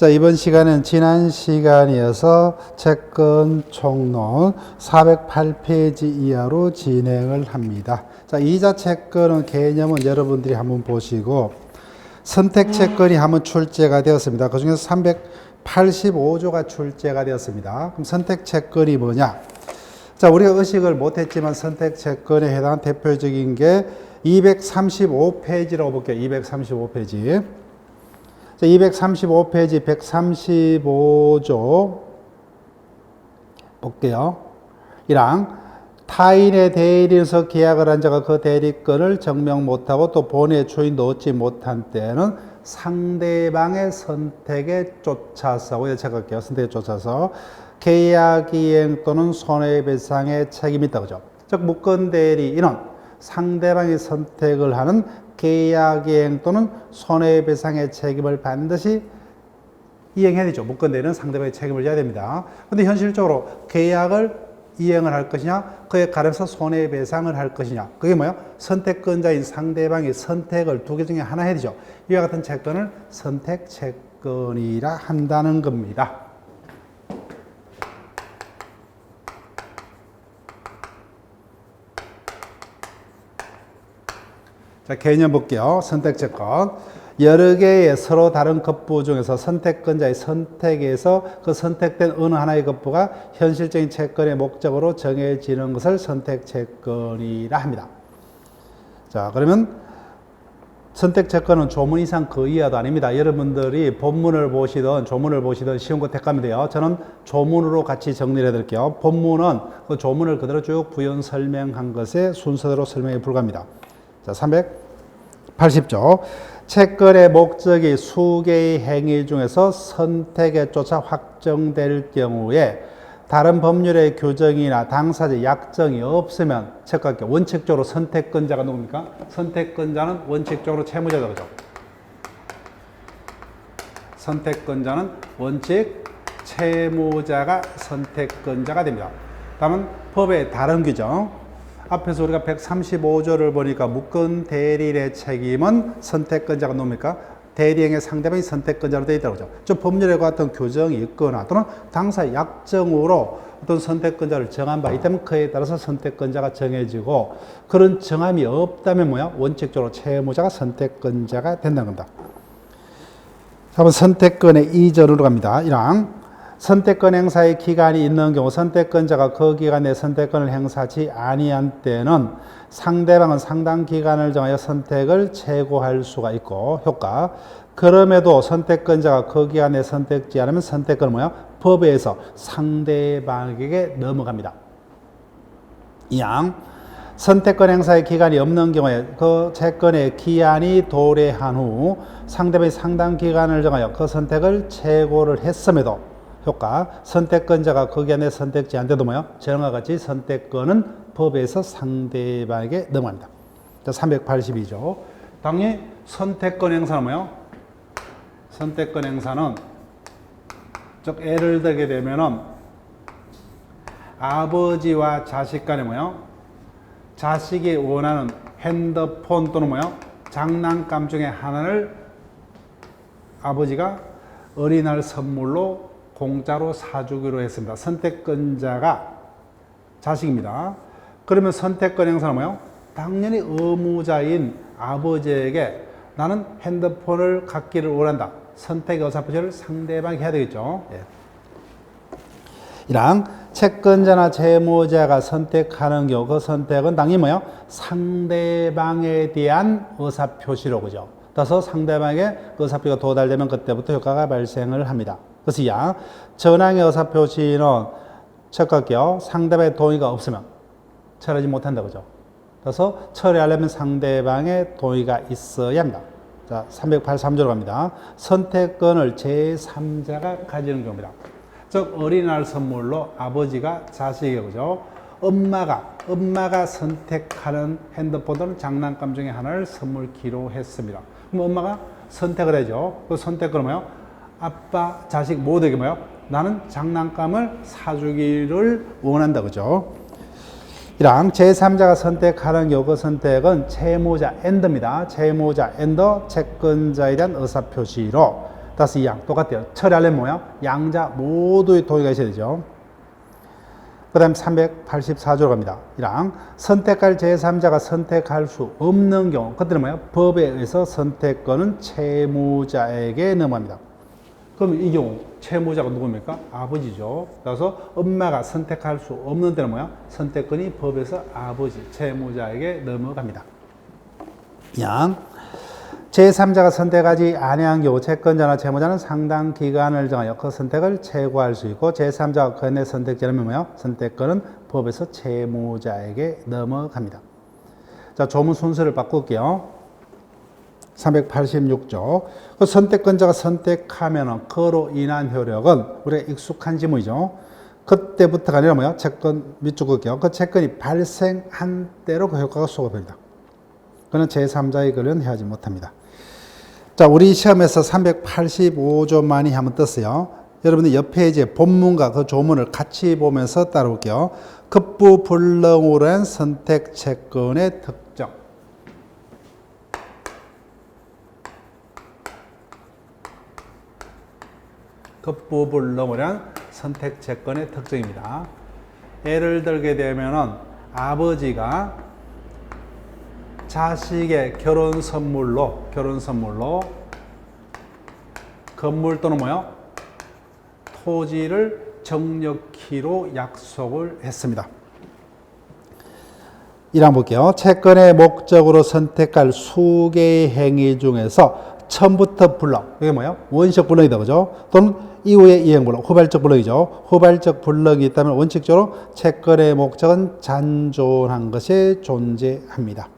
자, 이번 시간은 지난 시간이어서 채권 총론 408페이지 이하로 진행을 합니다. 자, 이자 채권의 개념은 여러분들이 한번 보시고 선택 채권이 한번 출제가 되었습니다. 그 중에서 385조가 출제가 되었습니다. 그럼 선택 채권이 뭐냐? 자, 우리가 의식을 못했지만 선택 채권에 해당한 대표적인 게 235페이지라고 볼게요. 235페이지. 235페이지 135조 볼게요. 1항 타인의 대리인에서 계약을 한 자가 그 대리권을 증명 못하고 또 본의 주인도 얻지 못한 때는 상대방의 선택에 쫓아서 예측할게요. 선택에 쫓아서 계약 이행 또는 손해배상의 책임이 있다. 그죠? 즉 무권 대리인은 상대방이 선택을 하는 계약 이행 또는 손해배상의 책임을 반드시 이행해야 되죠. 무권 대리인은 상대방의 책임을 져야 됩니다. 그런데 현실적으로 계약을 이행을 할 것이냐, 그에 가려서 손해배상을 할 것이냐, 그게 뭐예요? 선택권자인 상대방이 선택을 두 개 중에 하나 해야 되죠. 이와 같은 채권을 선택 채권이라 한다는 겁니다. 자, 개념 볼게요. 선택채권. 여러 개의 서로 다른 급부 중에서 선택권자의 선택에서 그 선택된 어느 하나의 급부가 현실적인 채권의 목적으로 정해지는 것을 선택채권이라 합니다. 자, 그러면 선택채권은 조문 이상 그 이하도 아닙니다. 여러분들이 본문을 보시든 조문을 보시든 쉬운 거 택하면 돼요. 저는 조문으로 같이 정리를 해드릴게요. 본문은 그 조문을 그대로 쭉 부연 설명한 것의 순서대로 설명에 불과합니다. 자, 380조. 채권의 목적이 수개의 행위 중에서 선택에 쫓아 확정될 경우에 다른 법률의 규정이나 당사자 약정이 없으면 채권자 원칙적으로 선택권자가 누굽니까? 선택권자는 원칙적으로 채무자다. 그죠? 선택권자는 원칙 채무자가 선택권자가 됩니다. 다음은 법의 다른 규정. 앞에서 우리가 135조를 보니까 무권 대리인의 책임은 선택권자가 누굽니까? 대리행의 상대방이 선택권자로 되어 있다고 하죠. 저 법률에 같은 규정이 있거나 또는 당사 약정으로 어떤 선택권자를 정한 바 있다면 그에 따라서 선택권자가 정해지고 그런 정함이 없다면 뭐야? 원칙적으로 채무자가 선택권자가 된다는 겁니다. 자, 선택권의 이전으로 갑니다. 1항 선택권 행사의 기간이 있는 경우 선택권자가 그 기간 내 선택권을 행사하지 아니한 때는 상대방은 상당 기간을 정하여 선택을 최고할 수가 있고 효과 그럼에도 선택권자가 그 기간 내 선택지 않으면 선택권은 뭐야? 법에 의해서 상대방에게 넘어갑니다. 2항 선택권 행사의 기간이 없는 경우에 그 채권의 기한이 도래한 후 상대방이 상당 기간을 정하여 그 선택을 최고를 했음에도 효과 선택권자가 거기 안에 선택지 않대도 뭐요? 전과 같이 선택권은 법에서 상대방에게 넘어갑니다. 자, 382조. 당연히 선택권 행사는 뭐요? 선택권 행사는 즉 예를 들게 되면은 아버지와 자식 간에 뭐요? 자식이 원하는 핸드폰 또는 뭐요? 장난감 중에 하나를 아버지가 어린이날 선물로 공짜로 사주기로 했습니다. 선택권자가 자식입니다. 그러면 선택권 행사는 뭐예요? 당연히 의무자인 아버지에게 나는 핸드폰을 갖기를 원한다. 선택의 의사표시를 상대방이 해야 되겠죠. 예. 1항 채권자나 채무자가 선택하는 경우 그 선택은 당연히 뭐예요? 상대방에 대한 의사표시로 그죠. 따라서 상대방에게 그 의사표시가 도달되면 그때부터 효과가 발생을 합니다. 그래서 이항 전항의 의사표시는 체크할게요. 상대방의 동의가 없으면 처리하지 못한다. 그죠? 그래서 처리하려면 상대방의 동의가 있어야 합니다. 자, 383조로 갑니다. 선택권을 제3자가 가지는 경우입니다. 즉 어린이날 선물로 아버지가 자식에게 그죠? 엄마가 선택하는 핸드폰 또는 장난감 중에 하나를 선물키로 했습니다. 그럼 엄마가 선택을 해죠. 그 선택권은 뭐예요? 아빠, 자식 모두에게 뭐요? 나는 장난감을 사주기를 원한다. 그죠? 1항 제3자가 선택하는 경우 그 선택은 채무자 엔더입니다. 채무자 엔더 채권자에 대한 의사표시로 따라서 이 양 똑같아요. 처리하려면 뭐야? 양자 모두의 동의가 있어야 되죠. 그 다음 384조로 갑니다. 1항 선택할 제3자가 선택할 수 없는 경우 그때는 뭐야? 법에 의해서 선택권은 채무자에게 넘어갑니다. 그럼 이 경우 채무자가 누굽니까? 아버지죠. 그래서 엄마가 선택할 수 없는 때는 뭐야? 선택권이 법에서 아버지, 채무자에게 넘어갑니다. 양 제3자가 선택하지 아니한 경우 채권자나 채무자는 상당 기간을 정하여 그 선택을 최고할 수 있고 제3자가 그의 선택자라면 뭐야? 선택권은 법에서 채무자에게 넘어갑니다. 자, 조문 순서를 바꿀게요. 386조. 그 선택권자가 선택하면 그로 인한 효력은 우리가 익숙한 지문이죠. 그때부터가 아니라 뭐야? 채권 밑줄 그을게요. 그 채권이 발생한 때로 그 효과가 소급됩니다. 그는 제3자의 권리는 행하지 못합니다. 자, 우리 시험에서 385조만이 한번 떴어요. 여러분들 옆에 이제 본문과 그 조문을 같이 보면서 따라올게요. 급부불능으로 한 선택 채권의 특정. 급부불능으로 한 선택 채권의 특정입니다. 예를 들게 되면은 아버지가 자식의 결혼 선물로 건물 또는 뭐요? 토지를 정력키로 약속을 했습니다. 1항 볼게요. 채권의 목적으로 선택할 수개의 행위 중에서 처음부터 불능, 이게 뭐예요? 원시적 불능이다, 그죠? 또는 이후의 이행 불능, 후발적 불능이죠. 후발적 불능이 있다면 원칙적으로 채권의 목적은 잔존한 것이 존재합니다.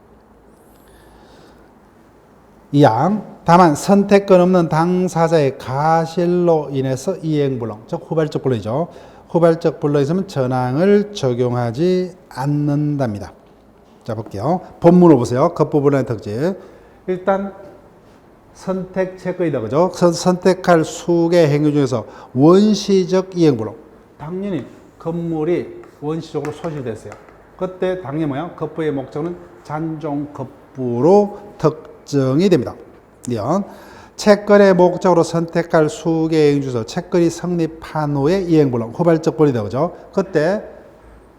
2항 다만 선택권 없는 당사자의 가실로 인해서 이행불능, 즉 후발적 불능이죠. 후발적 불능이 있으면 전항을 적용하지 않는답니다. 자, 볼게요. 본문을 보세요. 급부불능의 특징. 일단 선택 채권이다, 그죠? 선택할 수개 행위 중에서 원시적 이행불능. 당연히 건물이 원시적으로 소실됐어요. 그때 당연히 뭐야? 급부의 목적은 잔존급부로 특정이 됩니다. 채권의 목적으로 선택할 수개의 행위 중에서 채권이 성립한 후에 이행불능, 후발적 불이다, 그죠? 그때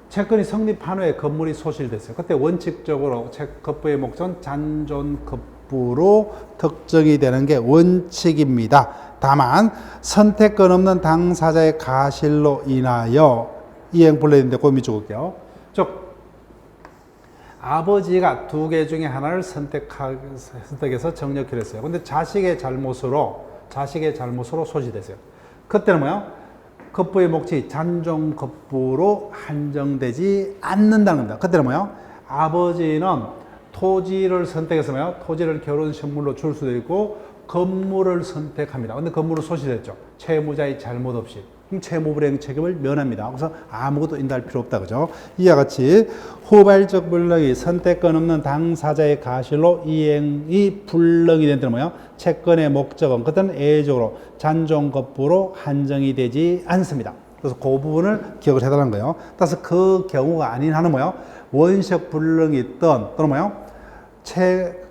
채권이 성립한 후에 건물이 소실됐어요. 그때 원칙적으로 급부의 목적은 잔존급부로 특정이 되는 게 원칙입니다. 다만 선택권 없는 당사자의 가실로 인하여 이행불능인데 그 밑줄 볼게요. 즉 아버지가 두 개 중에 하나를 선택해서 정력키를 했어요. 근데 자식의 잘못으로 소실됐어요. 그때는 뭐야? 급부의 목적이 잔존급부로 한정되지 않는다는 겁니다. 그때는 뭐야? 아버지는 토지를 선택해서 뭐야? 토지를 결혼 선물로 줄 수도 있고 건물을 선택합니다. 근데 건물을 소실했죠. 채무자의 잘못 없이. 채무불이행 책임을 면합니다. 그래서 아무것도 인도할 필요 없다, 그죠? 이와 같이 후발적 불능이 선택권 없는 당사자의 가실로 이행이 불능이 된 때는 뭐예요? 채권의 목적은 그때는 예외적으로 잔존급부로 한정이 되지 않습니다. 그래서 그 부분을 기억을 해달라는 거예요. 따라서 그 경우가 아닌 한은 뭐예요? 원시적 불능이 있던 또는 뭐예요? 채무자의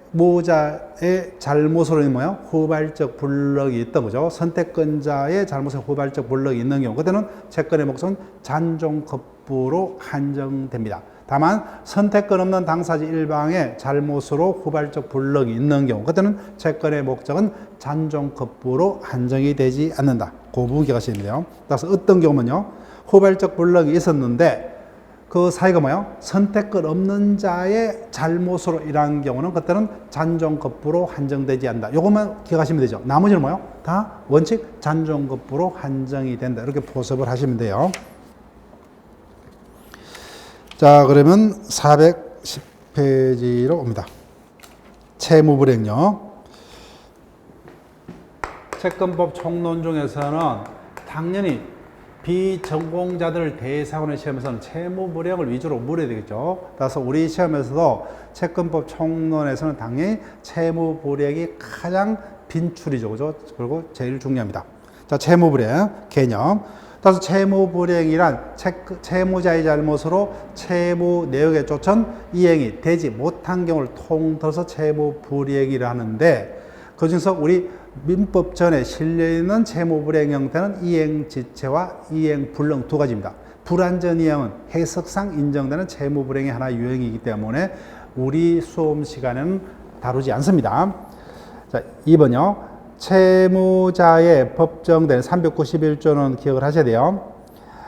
잘못으로 뭐예요? 후발적 불능이 있던 거죠. 선택권자의 잘못에 후발적 불능이 있는 경우, 그때는 채권의 목적은 잔존급부로 한정됩니다. 다만 선택권 없는 당사자 일방의 잘못으로 후발적 불능이 있는 경우, 그때는 채권의 목적은 잔존급부로 한정이 되지 않는다. 그 부분 기억하시면 돼요. 따라서 어떤 경우면요, 후발적 불능이 있었는데 그 사이가 뭐예요? 선택권 없는 자의 잘못으로 일한 경우는 그때는 잔존급부로 한정되지 않는다. 요것만 기억하시면 되죠. 나머지는 뭐예요? 다 원칙 잔존급부로 한정이 된다. 이렇게 포섭을 하시면 돼요. 자, 그러면 410페이지로 옵니다. 채무불이행요. 채권법 총론 중에서는 당연히 비전공자들을 대상으로 시험에서는 채무불이행을 위주로 물어야 되겠죠. 따라서 우리 시험에서도 채권법 총론에서는 당연히 채무불이행이 가장 빈출이죠, 그죠? 그리고 제일 중요합니다. 자, 채무불이행 개념. 따라서 채무불이행이란 채무자의 잘못으로 채무 내역에 쫓은 이행이 되지 못한 경우를 통틀어서 채무불이행이라 하는데, 그중에서 우리 민법 전에 실려있는 채무불이행 형태는 이행지체와 이행불능 두 가지입니다. 불완전 이행은 해석상 인정되는 채무불이행의 하나 유형이기 때문에 우리 수업 시간에는 다루지 않습니다. 자, 2번요. 채무자의 법정대리 391조는 기억을 하셔야 돼요.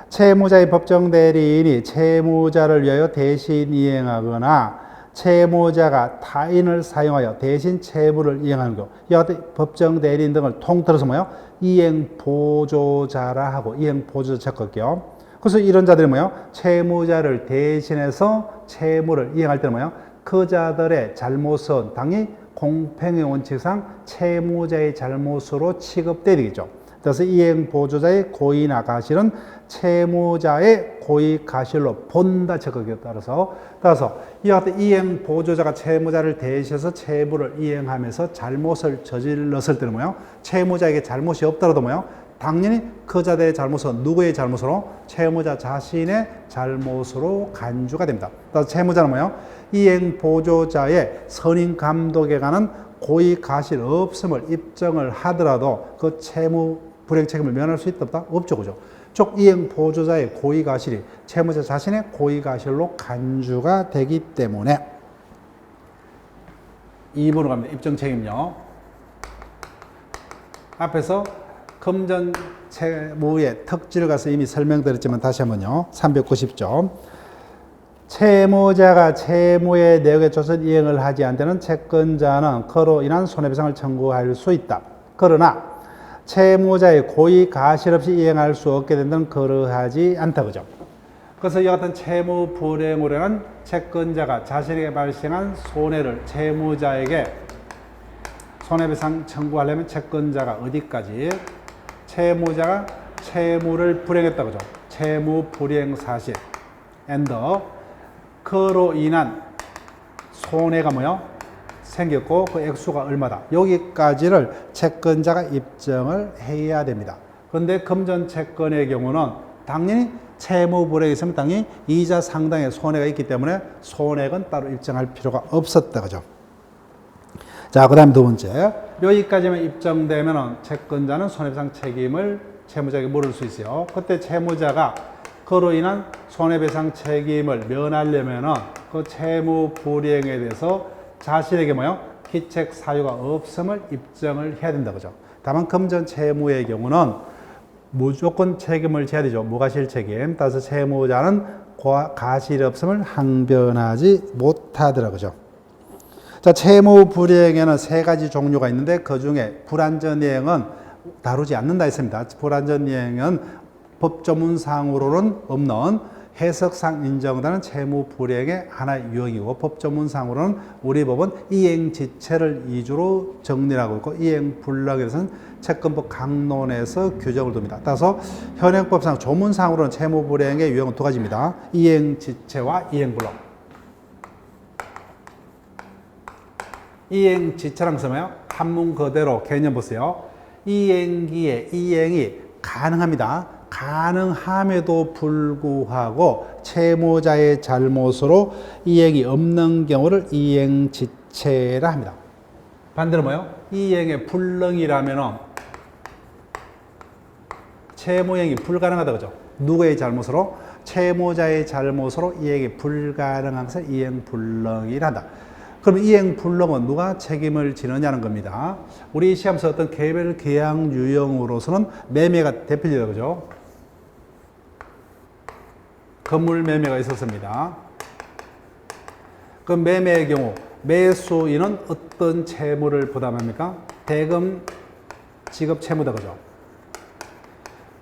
채무자의 법정대리인이 채무자를 위하여 대신 이행하거나 채무자가 타인을 사용하여 대신 채무를 이행하는 경우, 이와 같은 법정대리인 등을 통틀어서 뭐요? 이행보조자라 하고 이행보조자 체크할게요. 그래서 이런 자들이 뭐요? 채무자를 대신해서 채무를 이행할 때는 뭐요? 그 자들의 잘못은 당연히 공평의 원칙상 채무자의 잘못으로 취급돼야 되겠죠. 그래서 이행보조자의 고의나 가실은 채무자의 고의 가실로 본다 체크에 따라서 이와 같은 이행보조자가 채무자를 대신해서 채무를 이행하면서 잘못을 저질렀을 때는 뭐요? 채무자에게 잘못이 없더라도 뭐요? 당연히 그 자들의 잘못은 누구의 잘못으로? 채무자 자신의 잘못으로 간주가 됩니다. 그래서 채무자는 뭐요? 이행보조자의 선임 감독에 관한 고의 가실 없음을 입증을 하더라도 그 채무 불이행 책임을 면할 수 있다 없다? 없죠, 그죠? 즉 이행보조자의 고의 가실이 채무자 자신의 고의 가실로 간주가 되기 때문에 2번으로 갑니다. 입증 책임요. 앞에서 금전 채무의 특질을 가서 이미 설명드렸지만 다시 한번요. 390조. 채무자가 채무의 내역에 조선 이행을 하지 않는 데는 채권자는 그로 인한 손해배상을 청구할 수 있다. 그러나 채무자의 고의 가실 없이 이행할 수 없게 된 데는 그러하지 않다. 그죠? 그래서 이와 같은 채무 불이행으로 인한 채권자가 자신에게 발생한 손해를 채무자에게 손해배상 청구하려면 채권자가 어디까지? 채무자가 채무를 불이행했다. 그죠? 채무 불이행 사실 and 그로 인한 손해가 뭐요? 생겼고 그 액수가 얼마다. 여기까지를 채권자가 입증을 해야 됩니다. 그런데 금전채권의 경우는 당연히 채무불이행이 있으면 당연히 이자 상당의 손해가 있기 때문에 손해는 따로 입증할 필요가 없었다. 그죠? 자, 그 다음 두 번째. 여기까지만 입증되면 채권자는 손해배상 책임을 채무자에게 물을 수 있어요. 그때 채무자가 그로 인한 손해배상 책임을 면하려면은 그 채무 불이행에 대해서 자신에게 뭐요? 기책 사유가 없음을 입증을 해야 된다. 그죠? 다만 금전 채무의 경우는 무조건 책임을 져야 되죠. 무과실 책임. 따라서 채무자는 가실이 없음을 항변하지 못하더라. 그죠? 자, 채무 불이행에는 세 가지 종류가 있는데 그 중에 불완전 이행은 다루지 않는다 했습니다. 불완전 이행은 법조문상으로는 없는 해석상 인정되는 채무 불이행의 하나의 유형이고 법조문상으로는 우리 법은 이행지체를 위주로 정리를 하고 있고 이행불능에 대해서는 채권법 강론에서 규정을 둡니다. 따라서 현행법상 조문상으로는 채무 불이행의 유형은 두 가지입니다. 이행지체와 이행불능. 이행지체랑 쓰면요. 한문 그대로 개념 보세요. 이행기에 이행이 가능합니다. 가능함에도 불구하고 채무자의 잘못으로 이행이 없는 경우를 이행지체라 합니다. 반대로 뭐요? 이행의 불능이라면 채무이행이 불가능하다. 그죠? 누구의 잘못으로? 채무자의 잘못으로 이행이 불가능한 것을 이행불능이라 한다. 그럼 이행불능은 누가 책임을 지느냐는 겁니다. 우리 시험에서 어떤 개별 계약 유형으로서는 매매가 대표적이다. 그죠? 건물 매매가 있었습니다. 그 매매의 경우 매수인은 어떤 채무를 부담합니까? 대금 지급 채무다. 그죠?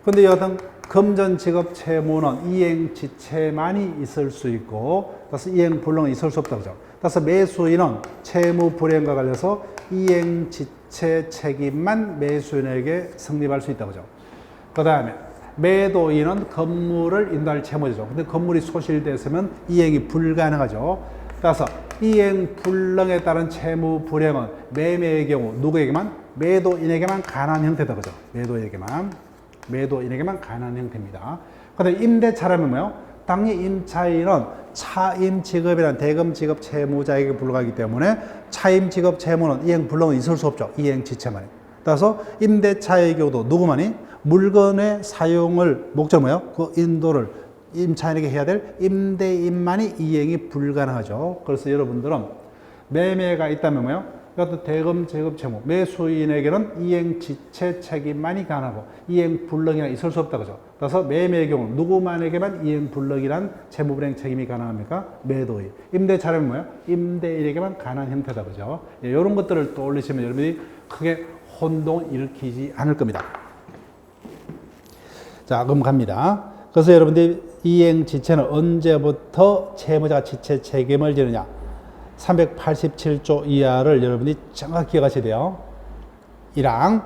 근데 여하튼 금전 지급 채무는 이행지체만이 있을 수 있고 따라서 이행불능은 있을 수 없다. 그죠? 따라서 매수인은 채무 불이행과 관련해서 이행지체 책임만 매수인에게 성립할 수 있다. 그죠? 그 다음에 매도인은 건물을 인도할 채무자죠. 근데 건물이 소실됐으면 이행이 불가능하죠. 따라서 이행불능에 따른 채무 불이행은 매매의 경우 누구에게만? 매도인에게만 가능한 형태다. 그죠? 매도인에게만 가능한 형태입니다. 그런데 임대차라면 뭐요? 당연히 임차인은 차임 지급이란 대금 지급 채무자에게 불과하기 때문에 차임 지급 채무는 이행불능은 있을 수 없죠. 이행지체만. 따라서 임대차의 경우도 누구만이 물건의 사용을 목적 뭐요? 그 인도를 임차인에게 해야 될 임대인만이 이행이 불가능하죠. 그래서 여러분들은 매매가 있다면 뭐요? 이것도 대금, 제급, 채무, 매수인에게는 이행 지체 책임만이 가능하고 이행 불능이나 있을 수 없다 그죠. 그래서 매매의 경우 누구만에게만 이행 불능이란 채무 불이행 책임이 가능합니까? 매도인. 임대차라면 뭐예요? 임대인에게만 가능한 형태다 그죠. 예, 이런 것들을 떠올리시면 여러분이 크게 혼동을 일으키지 않을 겁니다. 자, 그럼 갑니다. 그래서 여러분들이 이행 지체는 언제부터 채무자가 지체 책임을 지느냐? 387조 이하를 여러분이 정확히 기억하셔야 돼요. 1항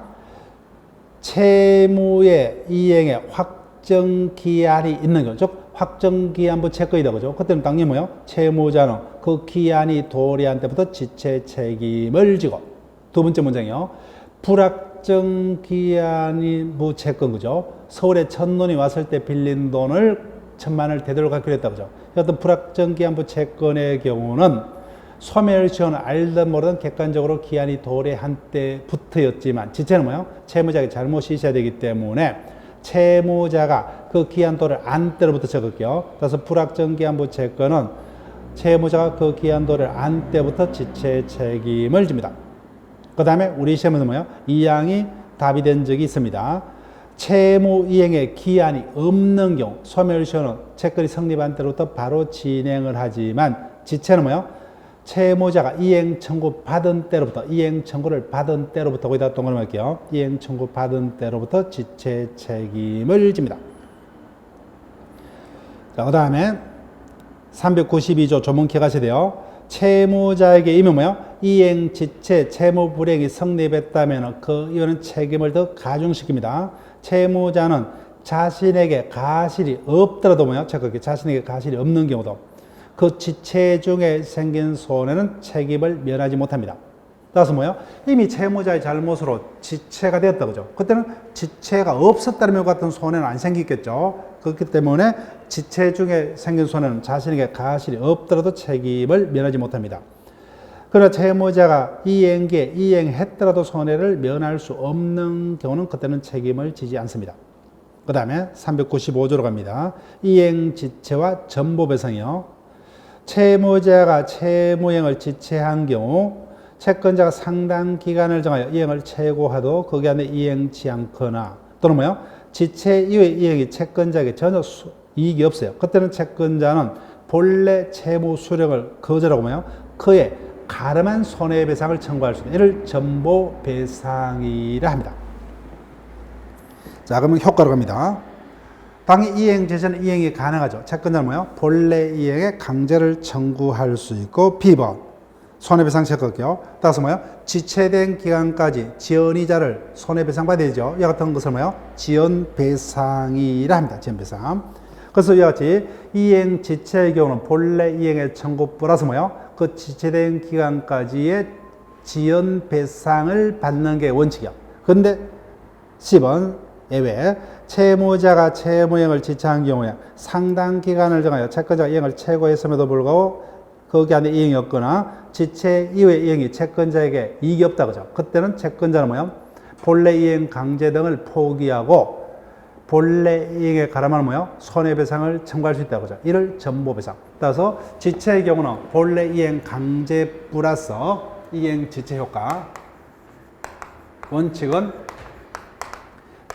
채무의 이행에 확정기한이 있는 것, 즉 확정기한부 채권이다 그죠. 그때는 당연히 뭐요? 채무자는 그 기한이 도래한 때부터 지체 책임을 지고, 두 번째 문장이요. 불확정기한부 채권 그죠. 서울에 첫눈이 왔을 때 빌린 돈을 1,000만 원을 되돌려 갚기로 했다 그죠. 어떤 불확정기한부 채권의 경우는 소멸시효는 알든 모르든 객관적으로 기한이 도래한 때부터였지만 지체는 뭐예요? 채무자의 잘못이 있어야 되기 때문에 채무자가 그 기한 도래를 안 때로부터 적을게요. 그래서 불확정기한부 채권은 채무자가 그 기한 도래를 안 때부터 지체 책임을 집니다. 그 다음에 우리 시험에는 뭐예요? 이 항이 답이 된 적이 있습니다. 채무 이행의 기한이 없는 경우 소멸시효는 채권이 성립한 때로부터 바로 진행을 하지만 지체는 뭐예요? 채무자가 이행 청구 받은 때로부터 이행 청구를 받은 때로부터 거기다 동그라미 할게요. 이행 청구 받은 때로부터 지체 책임을 집니다. 자, 그 다음에 392조 조문 기억하셔야 돼요. 채무자에게 이면 뭐예요? 이행 지체 채무 불이행이 성립했다면 그 이유는 책임을 더 가중시킵니다. 채무자는 자신에게 가실이 없더라도 뭐예요? 자신에게 가실이 없는 경우도 그 지체 중에 생긴 손해는 책임을 면하지 못합니다. 따라서 뭐예요? 이미 채무자의 잘못으로 지체가 되었다 그죠. 그때는 지체가 없었다면 같은 손해는 안 생기겠죠. 그렇기 때문에 지체 중에 생긴 손해는 자신에게 가실이 없더라도 책임을 면하지 못합니다. 그러나 채무자가 이행기에 이행했더라도 손해를 면할 수 없는 경우는 그때는 책임을 지지 않습니다. 그 다음에 395조로 갑니다. 이행지체와 전보배상이요. 채무자가 채무이행을 지체한 경우 채권자가 상당 기간을 정하여 이행을 최고하도 그 기간에 이행치 않거나 또는 뭐요? 지체 이후의 이행이 채권자에게 전혀 이익이 없어요. 그때는 채권자는 본래 채무 수령을 거절하고 뭐요? 그의 가름한 손해배상을 청구할 수 있는 이를 전보배상이라 합니다. 자, 그러면 효과로 갑니다. 당의 이행 제시는 이행이 가능하죠. 채권자는 뭐예요? 본래 이행에 강제를 청구할 수 있고 B번 손해배상 채권이요. 따라서 뭐예요? 지체된 기간까지 지연이자를 손해배상받아야 되죠. 이와 같은 것을 뭐예요? 지연배상이라 합니다. 지연배상. 그래서 이와 같이 이행 지체의 경우는 본래 이행의 청구 플러스 뭐예요? 그 지체된 기간까지의 지연배상을 받는 게 원칙이요. 그런데 10번 예외 채무자가 채무이행을 지체한 경우에 상당 기간을 정하여 채권자가 이행을 최고했음에도 불구하고 거기 안에 이행이 없거나 지체 이후에 이행이 채권자에게 이익이 없다 그죠. 그때는 채권자는 뭐예요? 본래 이행 강제 등을 포기하고 본래 이행에 가름하는 뭐예요? 손해배상을 청구할 수 있다 그죠. 이를 전보배상. 따라서 지체의 경우는 본래 이행 강제 플러스 이행 지체 효과. 원칙은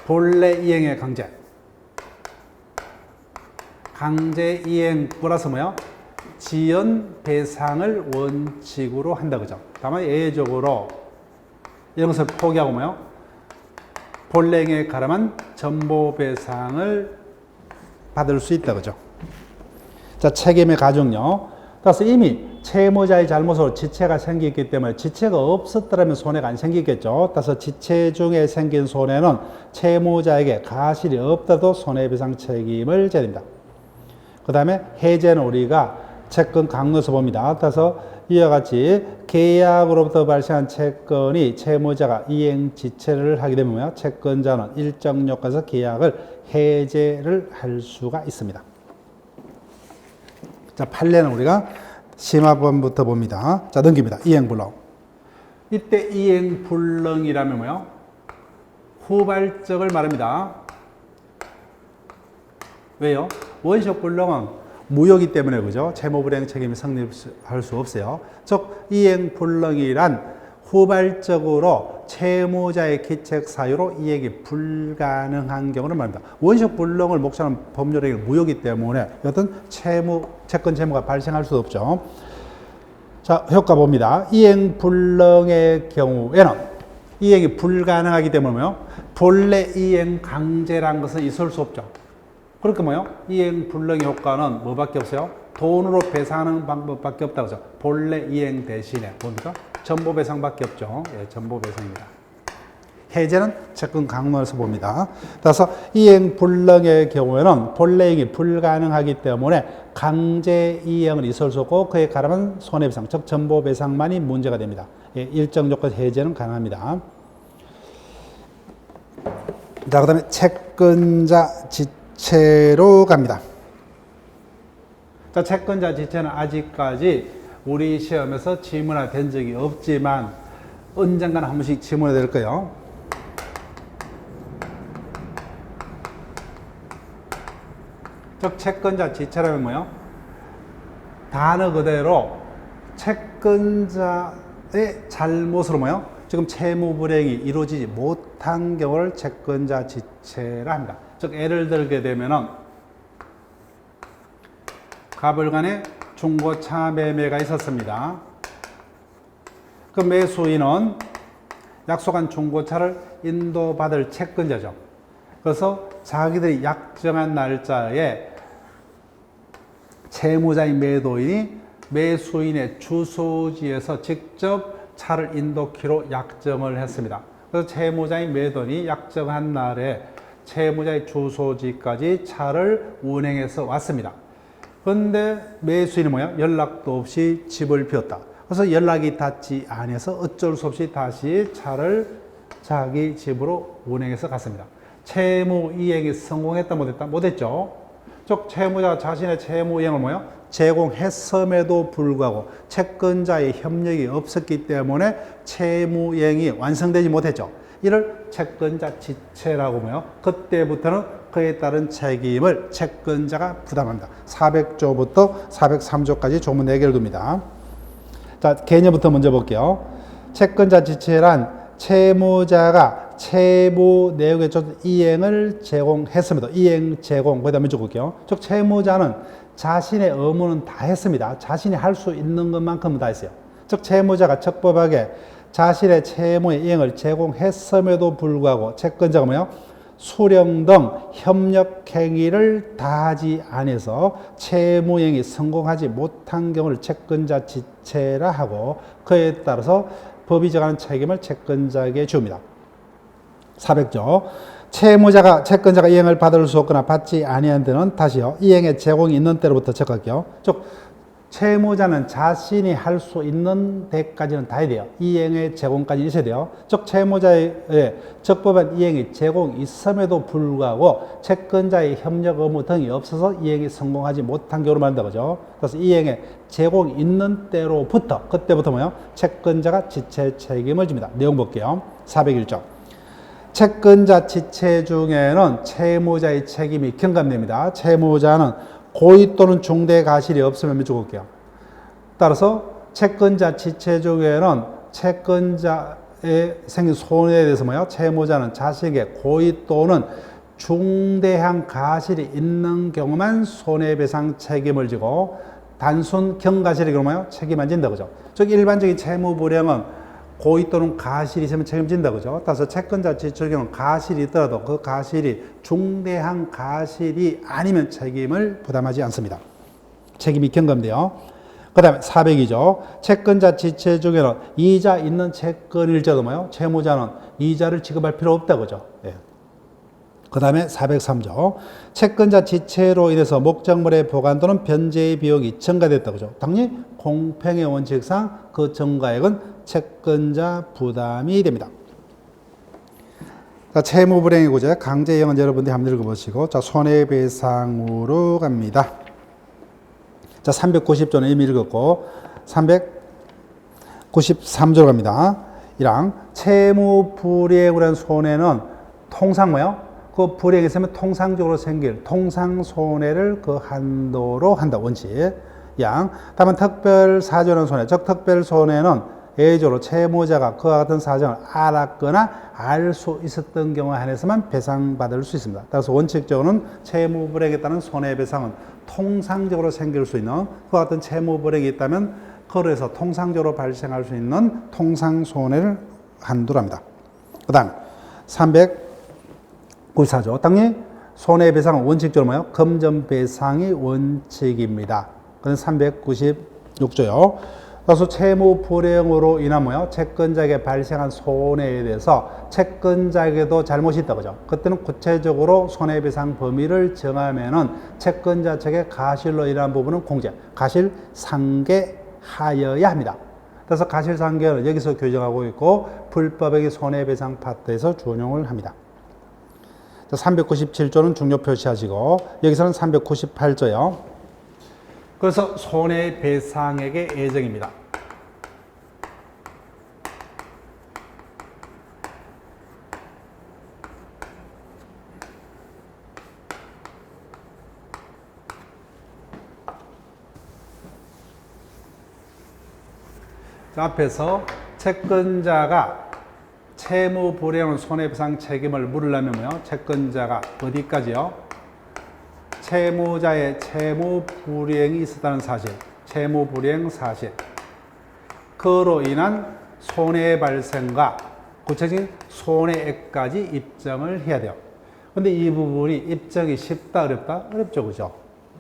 본래 이행의 강제 이행 플러스 뭐요? 지연 배상을 원칙으로 한다 그죠. 다만 예외적으로 이런 것을 포기하고 뭐요? 본래 이행에 가름한 전보 배상을 받을 수 있다 그죠. 자, 책임의 가중요. 따라서 이미 채무자의 잘못으로 지체가 생기기 때문에 지체가 없었더라면 손해가 안 생기겠죠. 따라서 지체 중에 생긴 손해는 채무자에게 가실이 없다도 손해배상 책임을 져야 됩니다. 그 다음에 해제는 우리가 채권 강론에서 봅니다. 따라서 이와 같이 계약으로부터 발생한 채권이 채무자가 이행 지체를 하게 되면 채권자는 일정 요건에서 계약을 해제를 할 수가 있습니다. 자, 판례는 우리가 심화본부터 봅니다. 자, 넘깁니다. 이행불능. 이때 이행불능이라면 뭐요? 후발적을 말합니다. 왜요? 원시적 불능은 무효이기 때문에 그죠? 채무불이행 책임이 성립할 수 없어요. 즉 이행 불능이란 후발적으로 채무자의 기책 사유로 이행이 불가능한 경우를 말합니다. 원시적 불능을 목적하는 법률행위 무효이기 때문에 어떤 채권 채무가 발생할 수 없죠. 자, 효과 봅니다. 이행 불능의 경우에는 이행이 불가능하기 때문에 뭐요? 본래 이행 강제란 것은 있을 수 없죠. 그러니까 뭐요? 이행 불능의 효과는 뭐밖에 없어요? 돈으로 배상하는 방법밖에 없다고 하죠. 본래 이행 대신에 뭡니까? 전보배상밖에 없죠. 예, 전보배상입니다. 해제는 채권 강론에서 봅니다. 따라서 이행 불능의 경우에는 본래 이행이 불가능하기 때문에 강제 이행은 있을 수 없고 그에 가름한 손해배상, 즉 전보배상만이 문제가 됩니다. 예, 일정 조건 해제는 가능합니다. 자, 그 다음에 채권자 지체로 갑니다. 자, 채권자 지체는 아직까지 우리 시험에서 지문화 된 적이 없지만 언젠가는 한 번씩 지문화 될 거예요. 즉 채권자 지체라면 뭐예요? 단어 그대로 채권자의 잘못으로 뭐예요? 지금 채무불이행이 이루어지지 못한 경우를 채권자 지체라 합니다. 즉 예를 들게 되면은 가불간에 중고차 매매가 있었습니다. 그 매수인은 약속한 중고차를 인도받을 채권자죠. 그래서 자기들이 약정한 날짜에 채무자인 매도인이 매수인의 주소지에서 직접 차를 인도키로 약정을 했습니다. 그래서 채무자인 매도인이 약정한 날에 채무자의 주소지까지 차를 운행해서 왔습니다. 그런데 매수인은 뭐야? 연락도 없이 집을 비웠다. 그래서 연락이 닿지 않아서 어쩔 수 없이 다시 차를 자기 집으로 운행해서 갔습니다. 채무 이행이 성공했다 못했다? 못했죠. 즉 채무자가 자신의 채무 이행을 뭐야? 제공했음에도 불구하고 채권자의 협력이 없었기 때문에 채무 이행이 완성되지 못했죠. 이를 채권자 지체라고 뭐요? 그때부터는 그에 따른 책임을 채권자가 부담합니다. 400조부터 403조까지 조문 4개를 둡니다. 자, 개념부터 먼저 볼게요. 채권자 지체란 채무자가 채무 내역에 좀 이행을 제공했습니다. 이행 제공, 그 다음에 적을게요. 즉 채무자는 자신의 의무는 다 했습니다. 자신이 할 수 있는 것만큼은 다 했어요. 즉 채무자가 적법하게 자신의 채무의 이행을 제공했음에도 불구하고 채권자가 뭐요? 수령 등 협력 행위를 다하지 않아서 채무 이행이 성공하지 못한 경우를 채권자 지체라 하고 그에 따라서 법이 정하는 책임을 채권자에게 줍니다. 400조. 채권자가 이행을 받을 수 없거나 받지 아니한 데는 다시요. 이행의 제공이 있는 때로부터 적할게요. 즉 채무자는 자신이 할 수 있는 데까지는 다 해야 돼요. 이행의 제공까지 있어야 돼요. 즉 채무자의 적법한 이행이 제공이 있음에도 불구하고 채권자의 협력 의무 등이 없어서 이행이 성공하지 못한 경우를 말한다고 하죠. 그래서 이행의 제공이 있는 때로부터 그때부터 뭐요? 채권자가 지체 책임을 집니다. 내용 볼게요. 401조. 채권자 지체 중에는 채무자의 책임이 경감됩니다. 채무자는 고의 또는 중대 가실이 없으면 적을게요. 따라서 채권자 지체 중에는 채권자의 생긴 손해에 대해서 뭐예요? 채무자는 자신에게 고의 또는 중대한 가실이 있는 경우만 손해배상 책임을 지고 단순 경가실이 그러면 책임 안 진다 그죠? 즉 일반적인 채무불이행은 고의 또는 가실이 있으면 책임진다 그죠? 따라서 채권자 지체 경우는 가실이 있더라도 그 가실이 중대한 가실이 아니면 책임을 부담하지 않습니다. 책임이 경감돼요. 그 다음에 400이죠. 채권자 지체 중에는 이자 있는 채권일지라도 뭐요? 채무자는 이자를 지급할 필요 없다 그죠? 예. 그 다음에 403조. 채권자 지체로 인해서 목적물의 보관 또는 변제의 비용이 증가됐다 그죠? 당연히 공평의 원칙상 그 증가액은 채권자 부담이 됩니다. 자, 채무불이행의 구제, 강제이행은 여러분들이 한번 읽어보시고, 자, 손해배상으로 갑니다. 자, 390조는 이미 읽었고, 393조로 갑니다. 1항, 채무불이행으로 한 손해는 통상 뭐요? 그 불이익이 있으면 통상적으로 생길 통상 손해를 그 한도로 한다. 원칙. 양. 다만 특별 사전한 손해. 즉 특별 손해는 예외적으로 채무자가 그와 같은 사정을 알았거나 알 수 있었던 경우에 한해서만 배상받을 수 있습니다. 따라서 원칙적으로는 채무 불이익에 따른 손해배상은 통상적으로 생길 수 있는 그와 같은 채무 불이익이 있다면 그로해서 통상적으로 발생할 수 있는 통상 손해를 한도로 합니다. 그 다음 394조. 당연히 손해배상은 원칙적으로 뭐예요? 금전배상이 원칙입니다. 그건 396조요. 그래서 채무 불이행으로 인한 뭐요? 채권자에게 발생한 손해에 대해서 채권자에게도 잘못이 있다 그죠? 그때는 구체적으로 손해배상 범위를 정하면은 채권자 측의 가실로 인한 부분은 공제, 가실상계하여야 합니다. 그래서 가실상계는 여기서 규정하고 있고 불법액의 손해배상 파트에서 준용을 합니다. 397조는 중요 표시하시고 여기서는 398조요. 그래서 손해배상액의 예정입니다. 자, 앞에서 채권자가 채무 불이행 손해배상 책임을 물으려면 뭐요? 채권자가 어디까지요? 채무자의 채무 불이행이 있었다는 사실, 채무 불이행 사실, 그로 인한 손해 발생과 구체적인 손해액까지 입증을 해야 돼요. 근데 이 부분이 입증이 쉽다, 어렵다? 어렵죠, 그죠?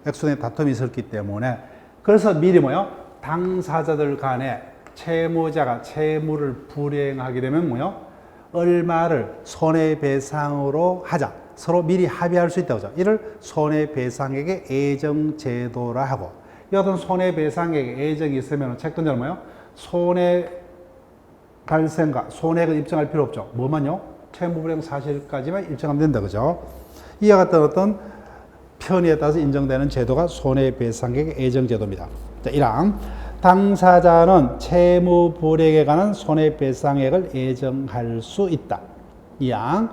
액수의 다툼이 있었기 때문에. 그래서 미리 뭐요? 당사자들 간에 채무자가 채무를 불이행하게 되면 뭐요? 얼마를 손해배상으로 하자. 서로 미리 합의할 수 있다고 하죠. 이를 손해배상액의 예정제도라 하고, 이 어떤 손해배상액의 예정이 있으면 채권자는 뭐예요? 손해 발생과 손해액을 입증할 필요 없죠. 뭐만요? 채무불이행 사실까지만 입증하면 된다. 그죠? 이와 같은 어떤 편의에 따라서 인정되는 제도가 손해배상액의 예정제도입니다. 자, 1항. 당사자는 채무불이행에 관한 손해배상액을 예정할 수 있다. 2항.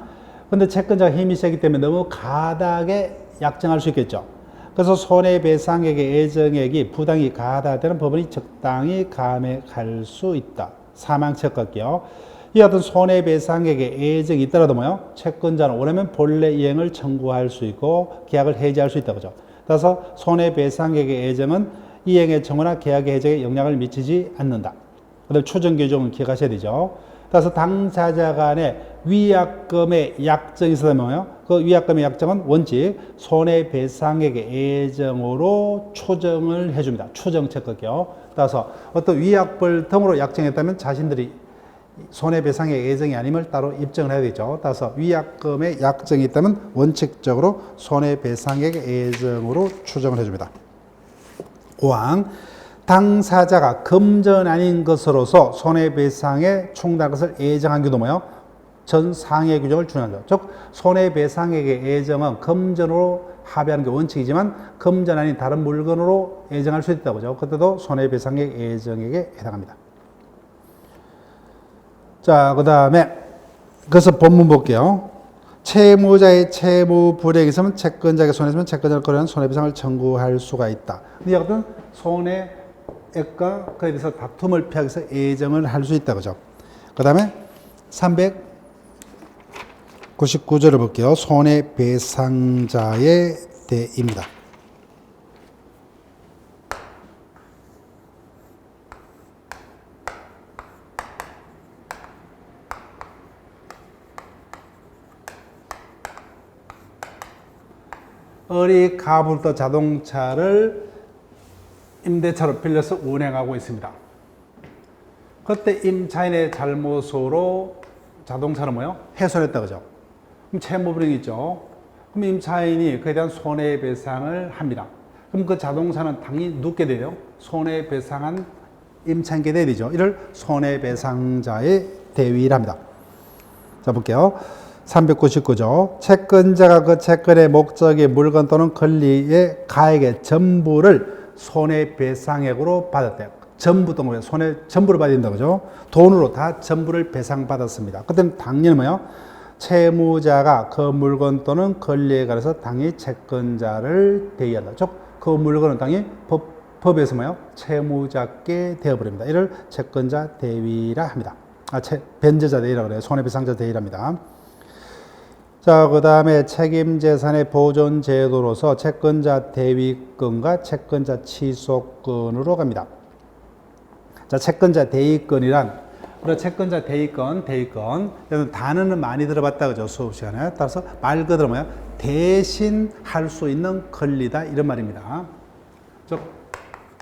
근데 채권자가 힘이 세기 때문에 너무 가닥에 약정할 수 있겠죠. 그래서 손해배상액의 예정액이 부당히 가다되는 법원이 적당히 감액할 수 있다. 사망 채권할게요. 이 같은 손해배상액의 예정이 있더라도 뭐요? 채권자는 원하면 본래 이행을 청구할 수 있고 계약을 해지할 수 있다. 그죠? 따라서 손해배상액의 예정은 이행의 청구나 계약의 해지에 영향을 미치지 않는다. 그다음 추정 규정은 기억하셔야 되죠. 따라서 당사자 간의 위약금의 약정이 있어야 뭐예요? 그 위약금의 약정은 원칙 손해배상액의 예정으로 추정을 해줍니다. 추정 채권이요. 따라서 어떤 위약벌 등으로 약정했다면 자신들이 손해배상액 예정이 아님을 따로 입증을 해야 되죠. 따라서 위약금의 약정이 있다면 원칙적으로 손해배상액 예정으로 추정을 해줍니다. 5항. 당사자가 금전 아닌 것으로서 손해배상에 충당한 것을 예정한 경우도 뭐예요? 전 상해 규정을 준용하죠. 즉 손해배상액의 예정은 금전으로 합의하는 게 원칙이지만 금전 아닌 다른 물건으로 예정할 수 있다고 하죠. 그때도 손해배상액 예정액에 해당합니다. 자, 그 다음에 그래서 본문 볼게요. 채무자의 채무 불이익이 있으면 채권자에게 손해지면 채권자를 거래한 손해배상을 청구할 수가 있다. 이 같은 손해액과 그에 대해서 다툼을 피하기 위해서 예정을 할 수 있다. 그죠? 그 다음에 399조를 볼게요. 손해배상자의 대입니다. 어리 가불도 자동차를 임대차로 빌려서 운행하고 있습니다. 그때 임차인의 잘못으로 자동차를 뭐요? 훼손했다 그죠? 그럼 채무불이익이 있죠. 그럼 임차인이 그에 대한 손해배상을 합니다. 그럼 그 자동차는 당연히 눕게 돼요. 손해배상한 임차인께 돼야 되죠. 이를 손해배상자의 대위랍니다. 자, 볼게요. 399조. 채권자가 그 채권의 목적의 물건 또는 권리의 가액의 전부를 손해배상액으로 받았대요. 전부 동안 전부를 받아야 된다 그죠? 돈으로 다 전부를 배상받았습니다. 그때는 당연히 뭐요? 채무자가 그 물건 또는 권리에 관해서 당연히 채권자를 대의한다. 즉, 그 물건은 당연히 법에서 뭐요? 채무자께 되어버립니다. 이를 채권자 대위라 합니다. 변제자 대위라고 그래요. 손해배상자 대위랍니다. 자, 그 다음에 책임재산의 보존 제도로서 채권자 대위권과 채권자 취소권으로 갑니다. 자, 채권자 대위권이란, 우리가 채권자 대위권, 단어는 많이 들어봤다, 그죠? 수업 시간에. 따라서 말 그대로 뭐야? 대신 할 수 있는 권리다, 이런 말입니다. 즉,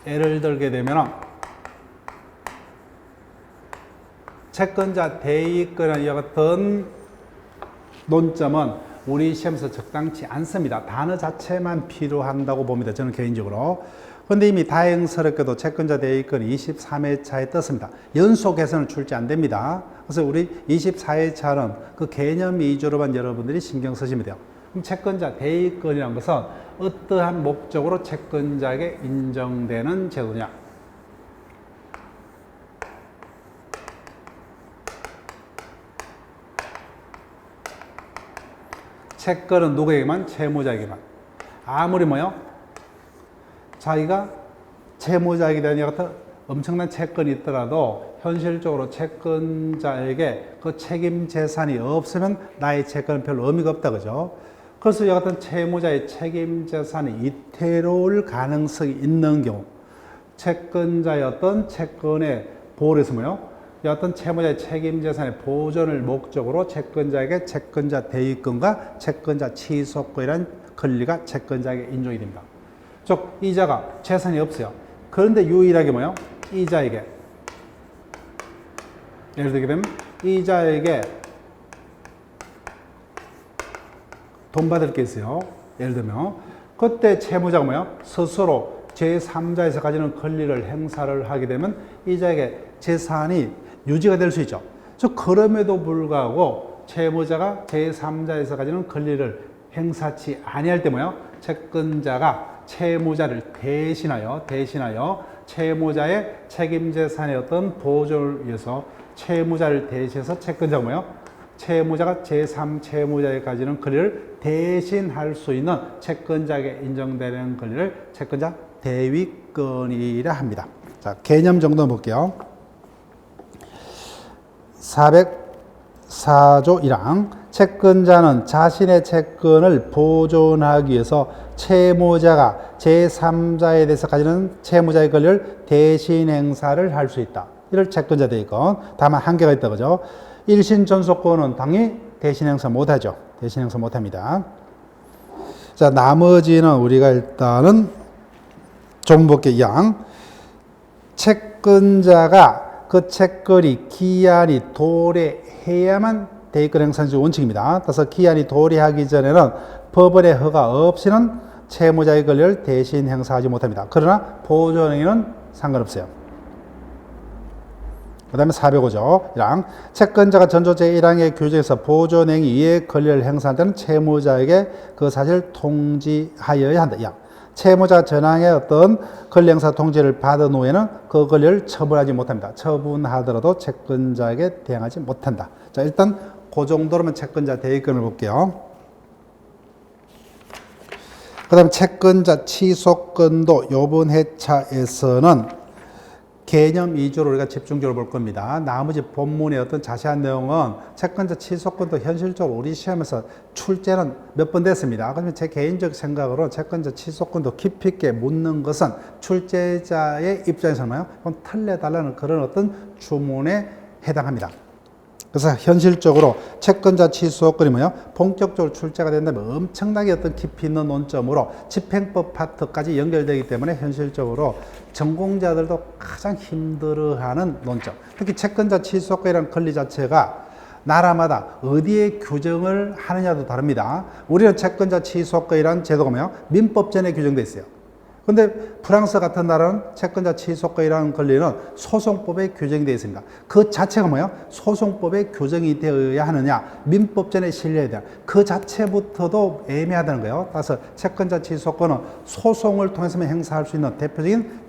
예를 들게 되면, 채권자 대위권이라는 이와 같은 논점은 우리 시험에서 적당치 않습니다. 단어 자체만 필요한다고 봅니다. 저는 개인적으로. 그런데 이미 다행스럽게도 채권자 대위권이 23회차에 떴습니다. 연속해서는 출제 안 됩니다. 그래서 우리 24회차는 그 개념 위주로만 여러분들이 신경 쓰시면 돼요. 그럼 채권자 대위권이라는 것은 어떠한 목적으로 채권자에게 인정되는 제도냐? 채권은 누구에게만? 채무자에게만. 아무리 뭐요? 자기가 채무자에게 대한 같은 엄청난 채권이 있더라도 현실적으로 채권자에게 그 책임 재산이 없으면 나의 채권은 별로 의미가 없다, 그죠? 그래서 이 같은 채무자의 책임 재산이 이태로울 가능성이 있는 경우, 채권자의 어떤 채권의 보호를 해서 뭐요? 이 어떤 채무자의 책임 재산의 보존을 목적으로 채권자에게 채권자 대위권과 채권자 취소권이라는 권리가 채권자에게 인정이 됩니다. 즉, 이자가 재산이 없어요. 그런데 유일하게 뭐요? 이자에게, 예를 들게 되면 이자에게 돈 받을 게 있어요. 예를 들면 그때 채무자가 뭐요? 스스로 제3자에서 가지는 권리를 행사를 하게 되면 이자에게 재산이 유지가 될 수 있죠. 즉, 그럼에도 불구하고 채무자가 제3자에서 가지는 권리를 행사치 아니할 때 뭐요? 채권자가 채무자를 대신하여 채무자의 책임재산의 어떤 보존을 위해서 채무자를 대신해서 채권자가 뭐요? 채무자가 제3채무자에 가지는 권리를 대신할 수 있는 채권자에게 인정되는 권리를 채권자 대위권이라 합니다. 자, 개념 정도 볼게요. 404조 1항 채권자는 자신의 채권을 보존하기 위해서 채무자가 제3자에 대해서 가지는 채무자의 권리를 대신 행사를 할 수 있다. 이를 채권자 대위권. 다만 한계가 있다, 그죠? 일신 전속권은 당연히 대신 행사 못하죠. 대신 행사 못합니다. 자, 나머지는 우리가 일단은 좀 볼게요. 양 채권자가 그 채권이 기한이 도래해야만 대위권 행사의 원칙입니다. 따라서 기한이 도래하기 전에는 법원의 허가 없이는 채무자의 권리를 대신 행사하지 못합니다. 그러나 보존행위는 상관없어요. 그 다음에 405조 1항 채권자가 전조 제1항의 규정에서 보존행위 이의 권리를 행사할 때는 채무자에게 그 사실을 통지하여야 한다. 2항 채무자가 전항의 어떤 권리 행사 통지를 받은 후에는 그 권리를 처분하지 못합니다. 처분하더라도 채권자에게 대항하지 못한다. 자, 일단 그 정도로만 채권자 대위권을 볼게요. 그 다음에 채권자 취소권도 이번 회차에서는 개념 위주로 우리가 집중적으로 볼 겁니다. 나머지 본문의 어떤 자세한 내용은 채권자 취소권도 현실적으로 우리 시험에서 출제는 몇 번 됐습니다. 그러면 제 개인적 생각으로 채권자 취소권도 깊이 있게 묻는 것은 출제자의 입장에서는 틀려달라는 그런 어떤 주문에 해당합니다. 그래서 현실적으로 채권자 취소권이 본격적으로 출제가 된다면 엄청나게 어떤 깊이 있는 논점으로 집행법 파트까지 연결되기 때문에 현실적으로 전공자들도 가장 힘들어하는 논점. 특히 채권자 취소권이라는 권리 자체가 나라마다 어디에 규정을 하느냐도 다릅니다. 우리는 채권자 취소권이라는 제도가 민법전에 규정되어 있어요. 그런데 프랑스 같은 나라는 채권자 취소권이라는 권리는 소송법에 규정되어 있습니다. 그 자체가 소송법에 규정이 되어야 하느냐, 민법전에 실려야 돼요. 그 자체부터도 애매하다는 거예요. 따라서 채권자 취소권은 소송을 통해서만 행사할 수 있는 대표적인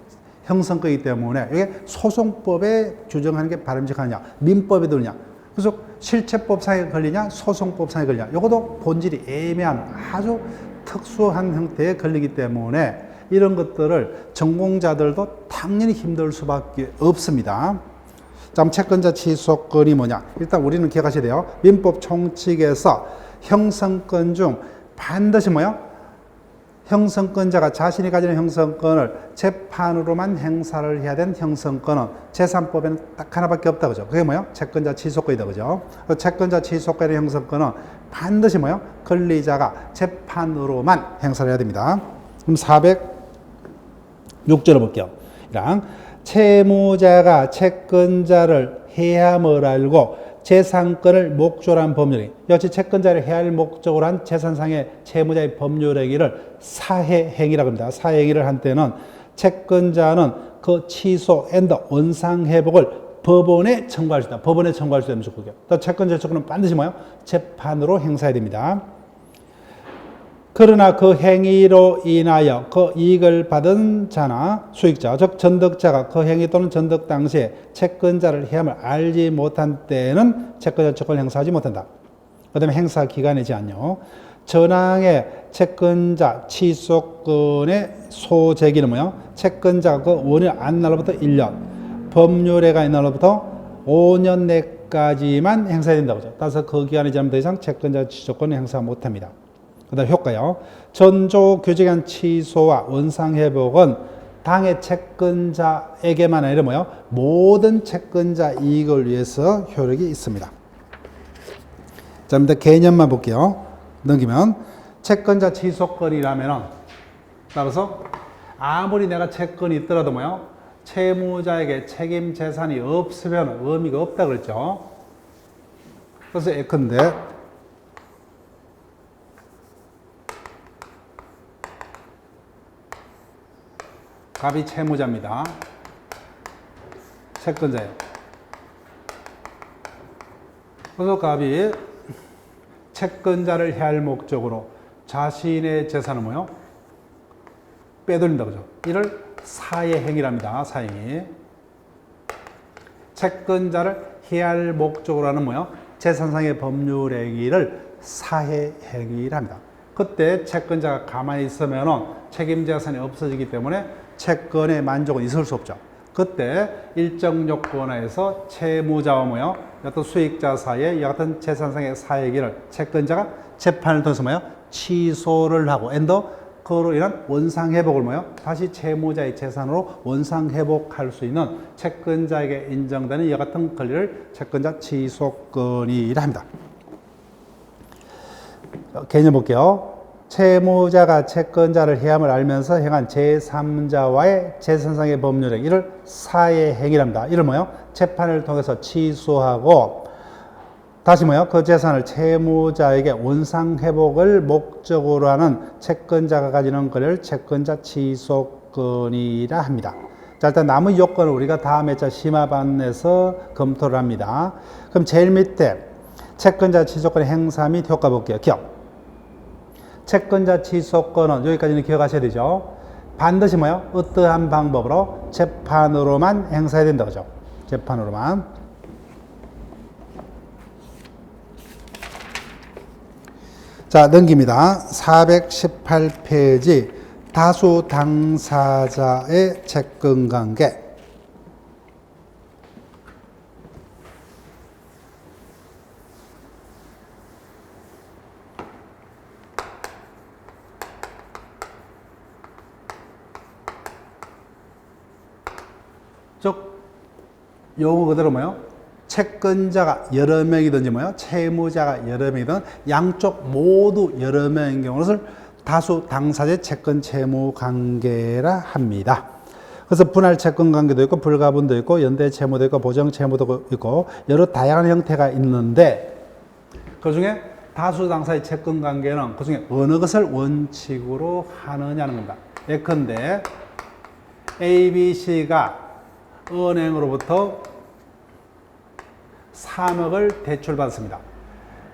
형성권이기 때문에 이게 소송법에 규정하는 게 바람직하느냐, 민법에 두느냐. 그래서 실체법상에 걸리냐 소송법상에 걸리냐 이것도 본질이 애매한 아주 특수한 형태에 걸리기 때문에 이런 것들을 전공자들도 당연히 힘들 수밖에 없습니다. 자, 채권자 취소권이 뭐냐? 일단 우리는 기억하셔야 돼요. 민법 총칙에서 형성권 중 반드시 뭐요? 형성권자가 자신이 가지는 형성권을 재판으로만 행사를 해야 되는 형성권은 재산법에는 딱 하나밖에 없다 그죠? 그게 뭐요? 채권자 취소권이다 그죠? 채권자 취소권의 형성권은 반드시 뭐요? 권리자가 재판으로만 행사를 해야 됩니다. 그럼 406절을 볼게요. 이랑 채무자가 채권자를 해함을 알고 재산권을 목적으로 한 법률행위, 역시 채권자를 해할 목적으로 한 재산상의 채무자의 법률행위를 사해행위라고 합니다. 사해행위를 한 때는 채권자는 그 취소 앤 원상회복을 법원에 청구할 수 있다. 법원에 청구할 수 있는 조건이요. 또 채권자 조건은 반드시 뭐요? 재판으로 행사해야 됩니다. 그러나 그 행위로 인하여 그 이익을 받은 자나 수익자, 즉 전득자가 그 행위 또는 전득 당시에 채권자를 해함을 알지 못한 때에는 채권자 조건을 행사하지 못한다. 그 다음에 행사 기간의 제한요. 전항의 채권자 취소권의 소재기는 뭐요? 채권자가 그 원인 안 날로부터 1년, 법률에가 있는 날로부터 5년 내까지만 행사해야 된다고 하죠. 따라서 그 기간이 지나면 더 이상 채권자 취소권을 행사 못합니다. 그 다음 효과요. 전조 규정한 취소와 원상회복은 당해 채권자에게만 아니라 뭐요? 모든 채권자 이익을 위해서 효력이 있습니다. 자, 일단 개념만 볼게요. 넘기면 채권자 취소권이라면은 따라서 아무리 내가 채권이 있더라도 뭐요? 채무자에게 책임 재산이 없으면 의미가 없다 그랬죠. 그래서 예컨대 갑이 채무자입니다. 채권자예요. 그래서 갑이 채권자를 해할 목적으로 자신의 재산을 뭐요? 빼돌린다 그죠? 이를 사해행위랍니다. 사해행위. 채권자를 해할 목적으로 하는 뭐요? 재산상의 법률행위를 사해행위랍니다. 그때 채권자가 가만히 있으면은 책임 재산이 없어지기 때문에 채권의 만족은 있을 수 없죠. 그때 일정 요건하에서 채무자와 뭐요? 어떤 수익자 사이에 이 같은 재산상의 사익을 채권자가 재판을 통해서 뭐요? 취소를 하고 그로 인한 원상회복을 뭐요? 다시 채무자의 재산으로 원상회복할 수 있는 채권자에게 인정되는 이 같은 권리를 채권자 취소권이라 합니다. 개념 볼게요. 채무자가 채권자를 해함을 알면서 행한 제3자와의 재산상의 법률행위, 이를 사해행위랍니다. 이를 뭐요? 재판을 통해서 취소하고 다시 뭐요? 그 재산을 채무자에게 원상회복을 목적으로 하는 채권자가 가지는 권리를 채권자 취소권이라 합니다. 자, 일단 남은 요건을 우리가 다음에 심화반에서 검토를 합니다. 그럼 제일 밑에 채권자 취소권의 행사 및 효과 볼게요. 기억. 채권자 취소권은 여기까지는 기억하셔야 되죠. 반드시 뭐요? 어떠한 방법으로 재판으로만 행사해야 된다 그죠? 재판으로만. 자, 넘깁니다. 418페이지 다수 당사자의 채권관계. 즉 용어 그대로 뭐요? 채권자가 여러 명이든지 뭐요? 채무자가 여러 명이든 양쪽 모두 여러 명인 경우를 다수 당사자의 채권 채무 관계라 합니다. 그래서 분할 채권 관계도 있고 불가분도 있고 연대 채무도 있고 보정 채무도 있고 여러 다양한 형태가 있는데 그중에 다수 당사자의 채권 관계는 그중에 어느 것을 원칙으로 하느냐는 겁니다. 예컨대 A, B, C가 은행으로부터 3억을 대출받았습니다.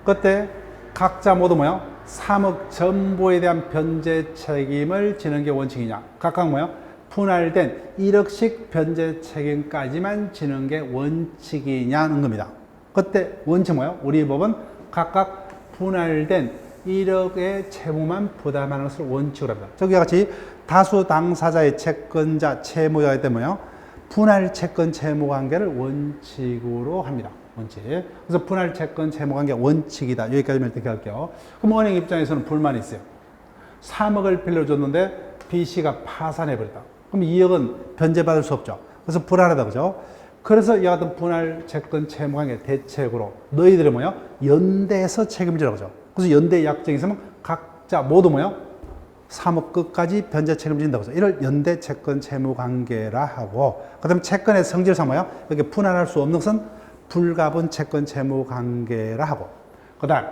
그때 각자 모두 뭐요? 3억 전부에 대한 변제 책임을 지는 게 원칙이냐? 각각 뭐요? 분할된 1억씩 변제 책임까지만 지는 게 원칙이냐는 겁니다. 그때 원칙 뭐예요? 우리 법은 각각 분할된 1억의 채무만 부담하는 것을 원칙으로 합니다. 저기와 같이 다수 당사자의 채권자, 채무자가 때문에요. 분할 채권 채무 관계를 원칙으로 합니다. 원칙. 그래서 분할 채권 채무 관계 원칙이다. 여기까지만 이렇게 할게요. 그럼 은행 입장에서는 불만이 있어요. 3억을 빌려줬는데 B씨가 파산해버렸다. 그럼 2억은 변제받을 수 없죠. 그래서 불안하다. 그죠? 그래서 이와 같은 분할 채권 채무 관계 대책으로 너희들이 뭐요? 연대해서 책임을 지라고 하죠. 그래서 연대 약정이 있으면 각자 모두 뭐요? 3억 끝까지 변제 책임을 진다고 하죠. 이를 연대 채권 채무 관계라 하고, 그 다음에 채권의 성질상 뭐요? 이렇게 분할할 수 없는 것은 불가분 채권 채무 관계라 하고, 그 다음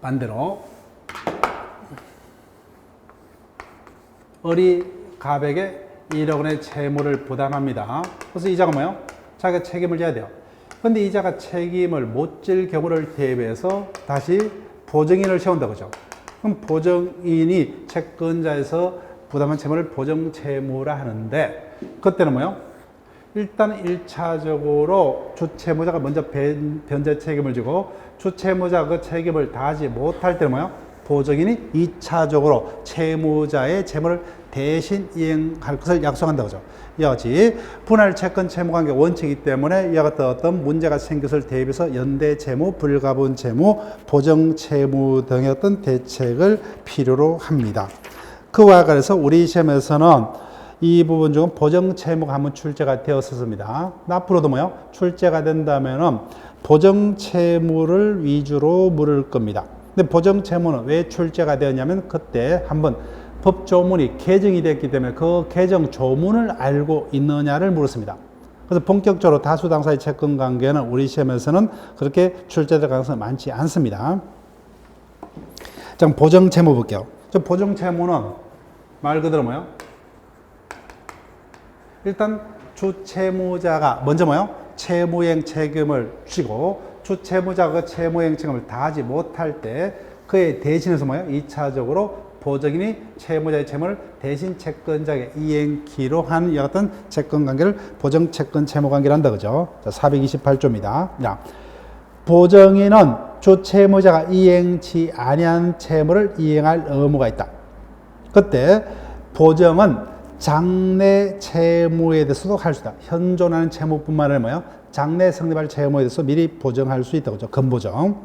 반대로 어리갑에게 1억 원의 채무를 부담합니다. 그래서 이자가 뭐예요? 자기가 책임을 져야 돼요. 근데 이자가 책임을 못 질 경우를 대비해서 다시 보증인을 세운다 그죠? 그럼 보증인이 채권자에서 부담한 채무를 보증채무라 하는데, 그때는 뭐예요? 일단 1차적으로 주채무자가 먼저 변제 책임을 지고, 주채무자가 그 책임을 다하지 못할 때는 뭐예요? 보증인이 2차적으로 채무자의 채무를 대신 이행할 것을 약속한다 그죠? 이와 같이 분할 채권 채무 관계 원칙이기 때문에 이와 같은 어떤 문제가 생겼을 대비해서 연대 채무, 불가분 채무, 보정 채무 등의 어떤 대책을 필요로 합니다. 그와 관련해서 우리 시험에서는 이 부분 중 보정 채무가 한번 출제가 되었었습니다. 앞으로도 뭐요? 출제가 된다면은 보정 채무를 위주로 물을 겁니다. 근데 보정 채무는 왜 출제가 되었냐면 그때 한번 법조문이 개정이 됐기 때문에 그 개정 조문을 알고 있느냐를 물었습니다. 그래서 본격적으로 다수 당사의 채권 관계는 우리 시험에서는 그렇게 출제될 가능성이 많지 않습니다. 자, 보정 채무 볼게요. 저 보정 채무는 말 그대로 뭐요? 일단 주채무자가 먼저 뭐요? 채무이행 책임을 지고, 주채무자가 그 채무이행 책임을 다하지 못할 때 그에 대신해서 뭐요? 2차적으로 보증인이 채무자의 채무를 대신 채권자에게 이행키로 하는 이 어떤 채권관계를 보정채권 채무관계를 한다 그죠? 자, 428조입니다. 자, 보증인은 주채무자가 이행치 아니한 채무를 이행할 의무가 있다. 그때 보증은 장래 채무에 대해서도 할 수 있다. 현존하는 채무뿐만 아니라 뭐예요? 장래 성립할 채무에 대해서 미리 보정할 수 있다고 하죠. 건보정.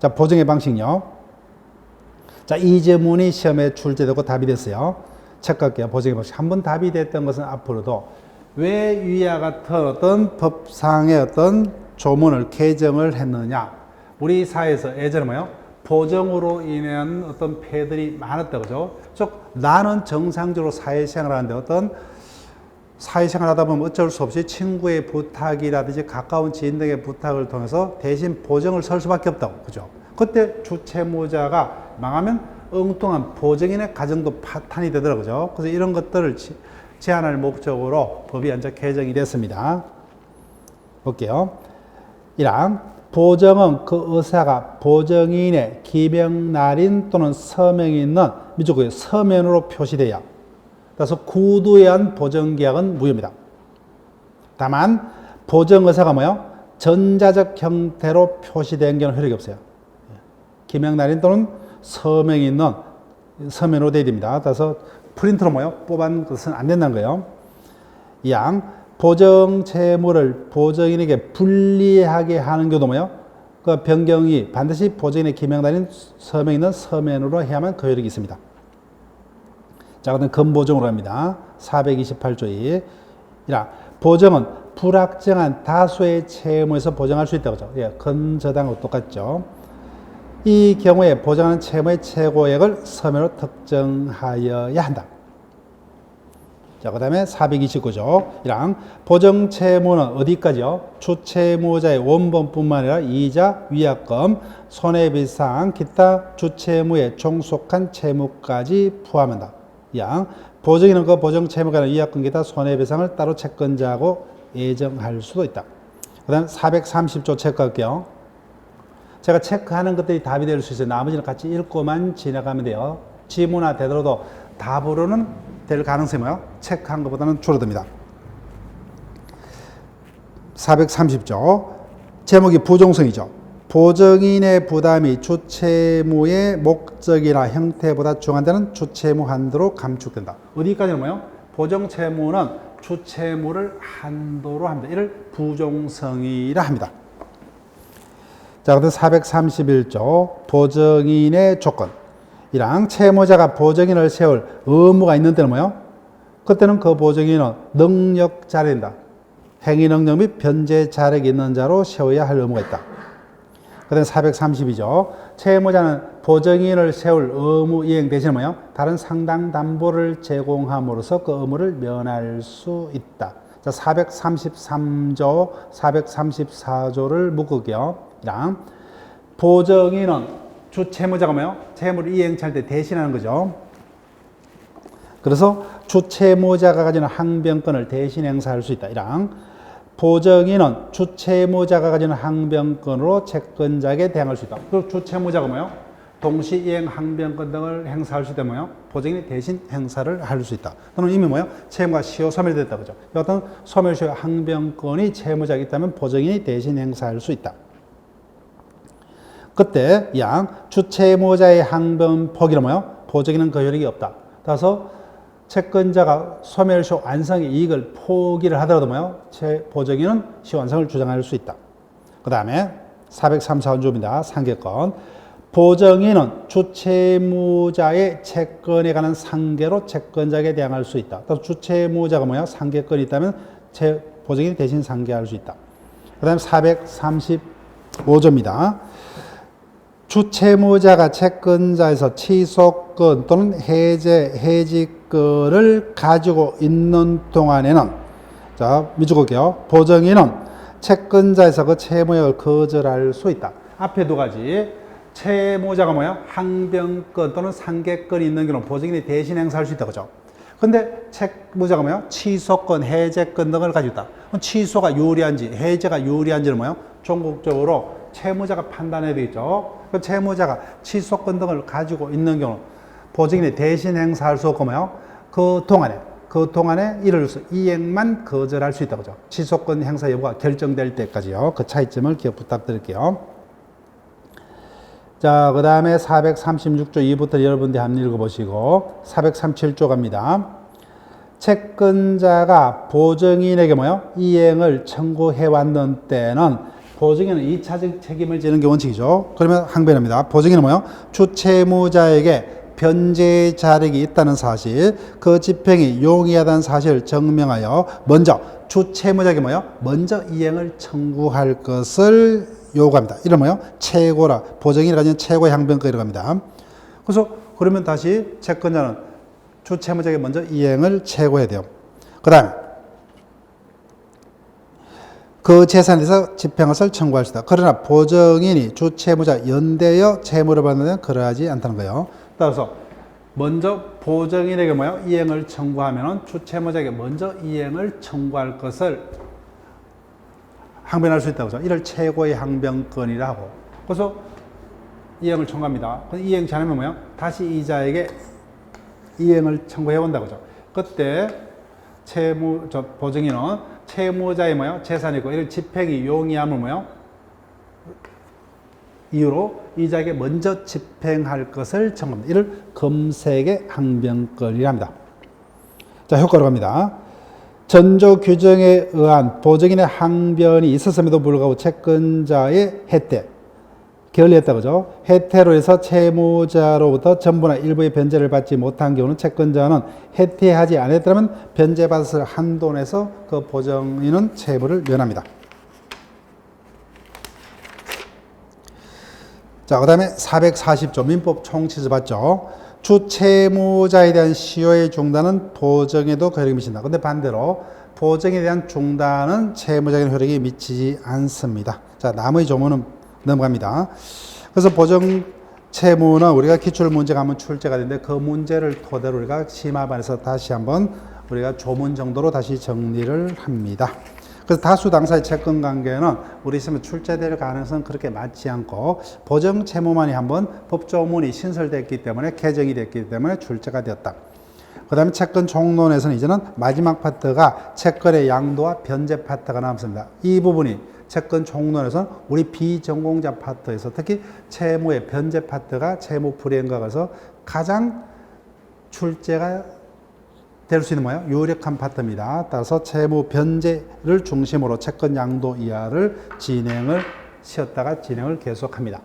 자, 보정의 방식요. 자, 이 질문이 시험에 출제되고 답이 됐어요. 체크할게요. 보정의 방식. 한번 답이 됐던 것은 앞으로도 왜 위와 같은 어떤 법상의 어떤 조문을 개정을 했느냐. 우리 사회에서 예전에 뭐예요? 보정으로 인한 어떤 폐들이 많았다. 그죠? 즉, 나는 정상적으로 사회생활을 하는데 어떤 사회생활 하다 보면 어쩔 수 없이 친구의 부탁이라든지 가까운 지인 등의 부탁을 통해서 대신 보정을 설 수밖에 없다고. 그죠? 그때 주채무자가 망하면 엉뚱한 보증인의 가정도 파탄이 되더라고요. 그래서 이런 것들을 제한할 목적으로 법이 이제 개정이 됐습니다. 볼게요. 1항 보정은 그 의사가 보정인의 기명날인 또는 서명이 있는 미적의 서면으로 표시돼야, 그래서 구두에 의한 보정계약은 무효입니다. 다만 보정 의사가 뭐예요? 전자적 형태로 표시된 경우는 효력이 없어요. 기명날인 또는 서명이 있는 서면으로 되어야 됩니다. 그래서 프린트로 뭐요? 뽑은 것은 안 된다는 거예요. 2항 보정 채무를 보정인에게 불리하게 하는 경우도 뭐요? 그 변경이 반드시 보정인의 기명날인 서명이 있는 서면으로 해야만 그 효력이 있습니다. 자, 그다음 건보정으로 합니다. 428조 2. 1항 보정은 불확정한 다수의 채무에서 보정할 수 있다고 하죠. 예, 건저당하고 똑같죠. 이 경우에 보정하는 채무의 최고액을 서면으로 특정하여야 한다. 자, 그 다음에 429조 1항 보정 채무는 어디까지요? 주채무자의 원본뿐만 아니라 이자, 위약금, 손해배상, 기타 주채무에 종속한 채무까지 포함한다. 2항 보정인은 그 보정 채무가 아니라 위약금, 기타 손해배상을 따로 채권자하고 예정할 수도 있다. 그 다음 430조 체크할게요. 제가 체크하는 것들이 답이 될 수 있어요. 나머지는 같이 읽고만 지나가면 돼요. 지문화 되더라도 답으로는 될 가능성이 뭐예요? 체크한 것보다는 줄어듭니다. 430조. 제목이 부종성이죠. 보증인의 부담이 주채무의 목적이나 형태보다 중한 데는 주채무 한도로 감축된다. 어디까지는 뭐요? 보증채무는 주채무를 한도로 합니다. 이를 부종성이라 합니다. 자, 그다음 431조 보증인의 조건. 이랑 채무자가 보증인을 세울 의무가 있는 때는 뭐요? 그때는 그 보증인은 능력 자료인다. 행위 능력 및 변제 자력이 있는 자로 세워야 할 의무가 있다. 그 다음에 432조. 채무자는 보증인을 세울 의무 이행 대신 뭐요? 다른 상당 담보를 제공함으로써 그 의무를 면할 수 있다. 자, 433조, 434조를 묶을게요. 이랑 보증인은 주채무자가 뭐요? 채무를 이행할 때 대신하는 거죠. 그래서 주채무자가 가지는 항변권을 대신 행사할 수 있다. 이랑 보증인은 주채무자가 가지는 항변권으로 채권자에게 대항할 수 있다. 그리고 주채무자가 뭐요? 동시 이행 항변권 등을 행사할 수 있다. 뭐요? 보증인이 대신 행사를 할 수 있다. 또는 이미 뭐요? 채무가 시효 소멸됐다. 그죠? 어떤 소멸시효 항변권이 채무자가 있다면 보증인이 대신 행사할 수 있다. 그때 양 주채무자의 항변 포기는 뭐요? 보증인은 그 효력이 없다. 따라서 채권자가 소멸시효 완성의 이익을 포기를 하더라도 뭐요? 보증인은 시효 완성을 주장할 수 있다. 그 다음에 434조입니다. 상계권. 보증인은 주채무자의 채권에 관한 상계로 채권자에게 대항할 수 있다. 또 주채무자가 뭐야? 상계권이 있다면 보증인이 대신 상계할 수 있다. 그 다음에 435조입니다. 주채무자가 채권자에서 취소권 또는 해지권을 가지고 있는 동안에는, 자, 밑줄 볼게요. 보증인은 채권자에서 그 채무액을 거절할 수 있다. 앞에 두 가지. 채무자가 뭐야? 항변권 또는 상계권이 있는 경우는 보증인이 대신 행사할 수 있다. 그죠? 근데 채무자가 뭐야? 취소권, 해제권 등을 가지고 있다. 취소가 유리한지, 해제가 유리한지는 뭐야? 종국적으로 채무자가 판단해야 되겠죠. 그 채무자가 취소권 등을 가지고 있는 경우 보증인이 대신 행사할 수 없고 뭐요? 그 동안에 이를 이행만 거절할 수 있다. 그죠? 취소권 행사 여부가 결정될 때까지요. 그 차이점을 기억 부탁드릴게요. 자, 그 다음에 436조 2부터 여러분들이 한번 읽어보시고 437조 갑니다. 채권자가 보증인에게 뭐요? 이행을 청구해왔는 때는 보증인은 2차적 책임을 지는 게 원칙이죠. 그러면 항변합니다. 보증인은 뭐요? 주채무자에게 변제 자력이 있다는 사실, 그 집행이 용이하다는 사실을 증명하여 먼저 주채무자에게 뭐요? 먼저 이행을 청구할 것을 요구합니다. 이런 뭐요? 최고라. 보증인이 가진 최고의 항변권이라고 합니다. 그래서 그러면 다시 채권자는 주채무자에게 먼저 이행을 최고해야 돼요. 그 다음에 그 재산에 대해서 집행것을 청구할 수 있다. 그러나 보증인이 주채무자 연대여 채무를 받는 데는 그러하지 않다는 거예요. 따라서 먼저 보증인에게 뭐요? 이행을 청구하면 주채무자에게 먼저 이행을 청구할 것을 항변할 수 있다고 하죠. 이를 최고의 항변권이라 하고. 그래서 이행을 청구합니다. 이행 잘하면 뭐예요? 다시 이자에게 이행을 청구해 온다고 하죠. 그때 보증인은 채무자의 뭐예요? 재산이고 이를 집행이 용이함을 뭐예요? 이유로 이자에게 먼저 집행할 것을 청구합니다. 이를 검색의 항변권이라 합니다. 자, 효과로 갑니다. 전조 규정에 의한 보증인의 항변이 있었음에도 불구하고 채권자의 혜택, 결리했다 그죠? 혜택으로 해서 채무자로부터 전부나 일부의 변제를 받지 못한 경우는 채권자는 혜택하지 않았다면 변제받았을 한도 내에서 그 보증인은 채무를 면합니다. 자, 그 다음에 440조 민법 총칙에서 봤죠. 주채무자에 대한 시효의 중단은 보증에도 효력이 미친다. 근데 반대로 보증에 대한 중단은 채무자에게 효력이 미치지 않습니다. 자, 나머지 조문은 넘어갑니다. 그래서 보증 채무는 우리가 기출 문제가 한번 출제가 되는데 그 문제를 토대로 우리가 심화반에서 다시 한번 우리가 조문 정도로 다시 정리를 합니다. 그래서 다수 당사의 채권 관계는 우리 있으면 출제될 가능성은 그렇게 많지 않고 보증 채무만이 한번 법조문이 신설됐기 때문에 개정이 됐기 때문에 출제가 되었다. 그 다음에 채권 총론에서는 이제는 마지막 파트가 채권의 양도와 변제 파트가 남습니다. 이 부분이 채권 총론에서는 우리 비전공자 파트에서 특히 채무의 변제 파트가 채무 불이행각에서 가장 출제가 될 수 있는 뭐예요? 유력한 파트입니다. 따라서 채무 변제를 중심으로 채권 양도 이하를 쉬었다가 진행을 계속합니다.